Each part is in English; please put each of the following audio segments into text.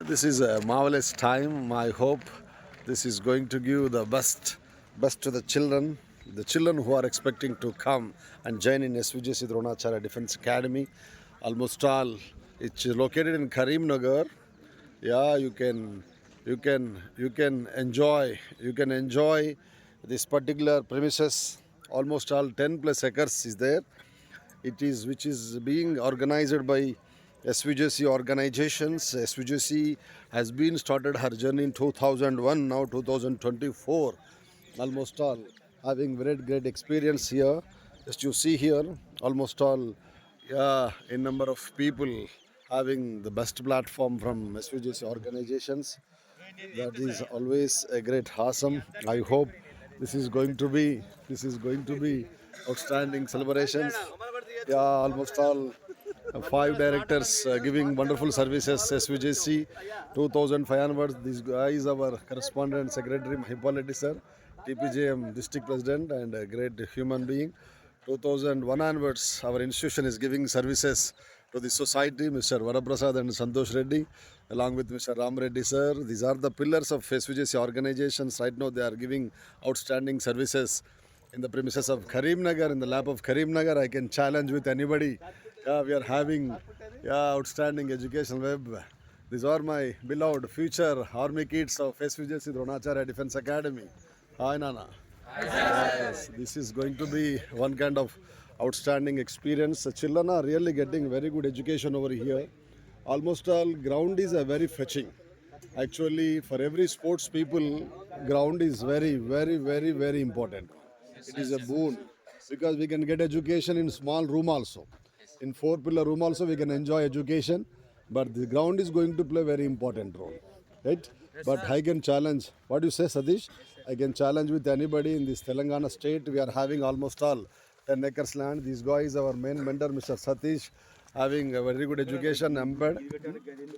This is a marvelous time. I hope this is going to give the best to the children who are expecting to come and join in SVJC Dronacharya Defense Academy. Almost all, it's located in Karimnagar. Yeah, you can enjoy this particular premises. Almost all 10 plus acres is there. It is which is being organized by SVJC organizations. SVJC has been started her journey in 2001, now 2024. Almost all having very great experience here. Just you see here, almost all, yeah, a number of people having the best platform from SVJC organizations. That is always a great awesome. I hope this is going to be outstanding celebrations. Yeah, almost all five directors giving wonderful services. SVJC 2005 onwards. This guy is our correspondent secretary Mahipal sir, TPJM district president and a great human being. 2001 onwards, our institution is giving services to the society, Mr. Varaprasad and Santosh Reddy, along with Mr. Ram Reddy sir. These are the pillars of SVJC organizations. Right now, they are giving outstanding services in the premises of Karimnagar, in the lap of Karimnagar. I can challenge with anybody. Yeah, we are having outstanding educational web. These are my beloved future army kids of SVJC Dronacharya Defense Academy. Hi, Nana. Yes, this is going to be one kind of outstanding experience. The children are really getting very good education over here. Almost all ground is a very fetching. Actually, for every sports people, ground is very important. It is a boon because we can get education in small room also. In four pillar room also we can enjoy education, but the ground is going to play very important role, right? But I can challenge. What do you say, Satish? I can challenge with anybody in this Telangana state. We are having almost all 10 acres land. This guy is our main mentor, Mr. Satish, having a very good education, Amped,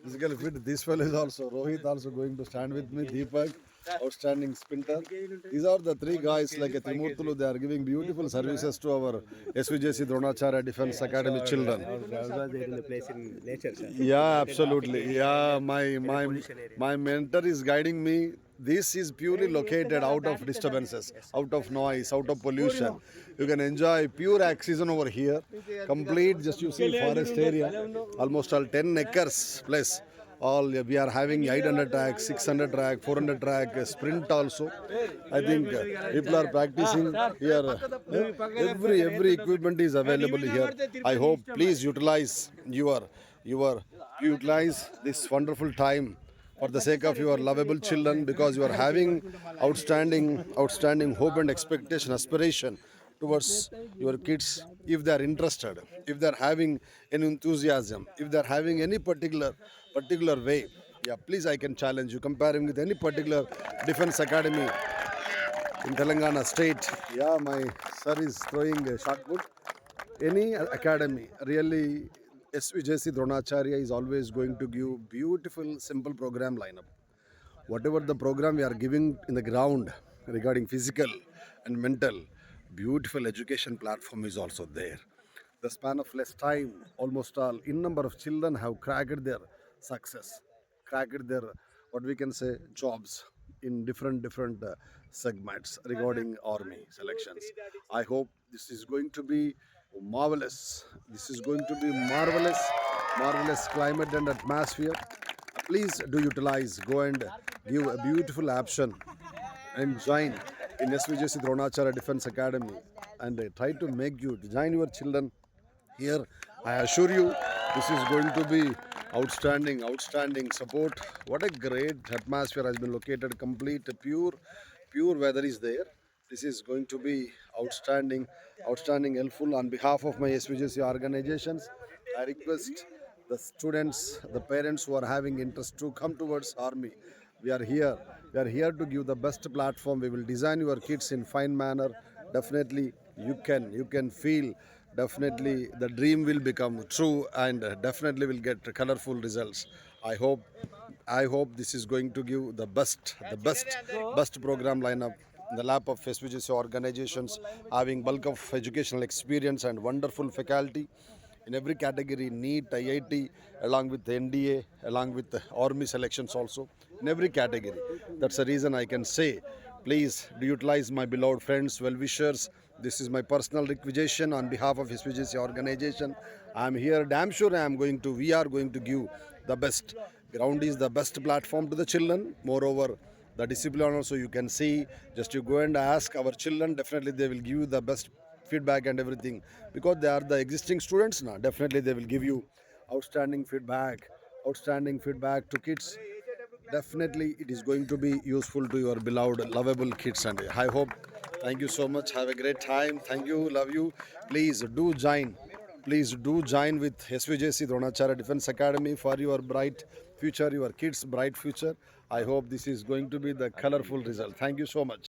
physical fit. This fellow is also, Rohit also going to stand with me, Deepak, outstanding sprinter. These are the three guys like a Trimurtulu. They are giving beautiful services to our SVJC Dronacharya Defense Academy children. Yeah, absolutely. Yeah, my mentor is guiding me. This is purely located out of disturbances, out of noise, out of pollution. You can enjoy pure oxygen over here. Complete, just you see forest area, almost all 10 acres plus. All we are having 800 track, 600 track, 400 track, sprint also. I think people are practicing here. Every equipment is available here. I hope please utilize this wonderful time for the sake of your lovable children, because you are having outstanding hope and expectation, aspiration towards your kids. If they are interested, if they are having an enthusiasm, if they are having any particular way, yeah, please, I can challenge you comparing with any particular defense academy in Telangana state. Yeah, my sir is throwing a shot put. Any academy, really, SVJC Dronacharya is always going to give beautiful simple program lineup. Whatever the program we are giving in the ground regarding physical and mental, beautiful education platform is also there. The span of less time, almost all in number of children have cracked their success, cracked their, what we can say, jobs in different segments regarding army selections. I hope this is going to be marvelous. This is going to be marvelous climate and atmosphere. Please do utilize, go and give a beautiful option and join in SVJC Dronacharya Defense Academy, and try to make you join your children here. I assure you, this is going to be outstanding support. What a great atmosphere has been located. Complete pure weather is there. This is going to be outstanding helpful. On behalf of my SVJC organizations, I request the students, the parents who are having interest to come towards army. We are here. We are here to give the best platform. We will design your kids in fine manner. Definitely, you can feel. Definitely, the dream will become true, and definitely will get colorful results. I hope. I hope this is going to give the best program lineup in the lap of SVGC organizations having bulk of educational experience and wonderful faculty. in every category, NEET, IIT, along with the NDA, along with the army selections also, in every category. That's the reason I can say, please do utilize my beloved friends, well-wishers. This is my personal requisition on behalf of SPGC organization. I'm here, damn sure we are going to give the best. Ground is the best platform to the children. Moreover, the discipline also you can see, just you go and ask our children, definitely they will give you the best feedback and everything, because they are the existing students now. Definitely they will give you outstanding feedback to kids. Definitely it is going to be useful to your beloved lovable kids, and I hope. Thank you so much, have a great time. Thank you, love you. Please do join with SVJC Dronacharya Defense Academy for your bright future, your kids bright future. I hope this is going to be the colorful result. Thank you so much.